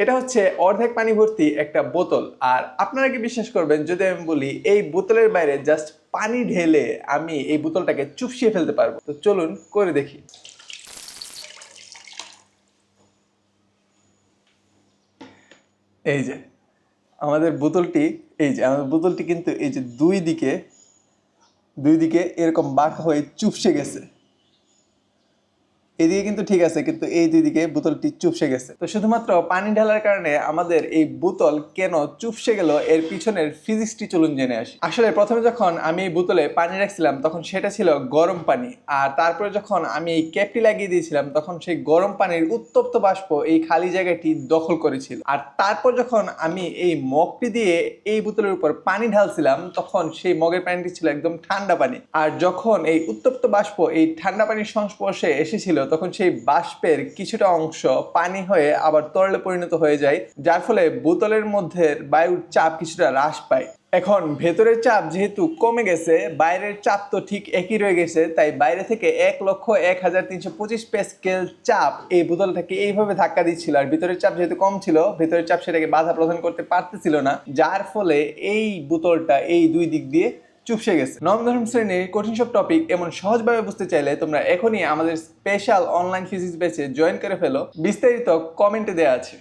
এটা হচ্ছে অর্ধেক পানি ভর্তি একটা বোতল। আর আপনারা কি বিশ্বাস করবেন যদি আমি বলি এই বোতলের বাইরে জাস্ট পানি ঢেলে আমি এই বোতলটাকে চুপসিয়ে ফেলতে পারবো? তো চলুন করে দেখি। এই যে আমাদের বোতলটি, আমাদের বোতলটি কিন্তু এই যে দুই দিকে এরকম বাঁকা হয়ে চুপসে গেছে। এদিকে কিন্তু ঠিক আছে, কিন্তু এই দুই দিকে বোতলটি চুপসে গেছে। তো শুধুমাত্র পানি ঢালার কারণে আমাদের এই বোতল কেন চুপসে গেল এর পিছনের ফিজিক্সটি চলুন জেনে আসি। আসলে প্রথমে যখন আমি এই বোতলে পানি রাখছিলাম তখন সেটা ছিল গরম পানি, আর তারপরে যখন আমি এই ক্যাপটি লাগিয়ে দিয়েছিলাম তখন সেই গরম পানির উত্তপ্ত বাষ্প এই খালি জায়গাটি দখল করেছিল। আর তারপর যখন আমি এই মগটি দিয়ে এই বোতলের উপর পানি ঢালছিলাম তখন সেই মগের পানিটি ছিল একদম ঠান্ডা পানি। আর যখন এই উত্তপ্ত বাষ্প এই ঠান্ডা পানির সংস্পর্শে এসেছিল তখন সেই বাষ্পের কিছুটা অংশ পানি হয়ে আবার তরলে পরিণত হয়ে যায়, যার ফলে বোতলের মধ্যে বায়ুর চাপ কিছুটা হ্রাস পায়। এখন ভেতরের চাপ যেহেতু কমে গেছে, বাইরের চাপ তো ঠিক একই রয়ে গেছে, তাই বাইরে থেকে 1,01,325 প্যাসকেল চাপ এই বোতলটাকে এইভাবে ধাক্কা দিচ্ছিল। আর ভিতরের চাপ যেহেতু কম ছিল, ভেতরের চাপ সেটাকে বাধা প্রদান করতে পারতেছিল না, যার ফলে এই বোতলটা এই দুই দিক দিয়ে চুপসে গেছে। নবম দশম শ্রেণীর কঠিন সব টপিক এমন সহজভাবে বুঝতে চাইলে তোমরা এখনই আমাদের স্পেশাল অনলাইন ফিজিক্স ব্যাচে জয়েন করে ফেলো। বিস্তারিত কমেন্টে দেওয়া আছে।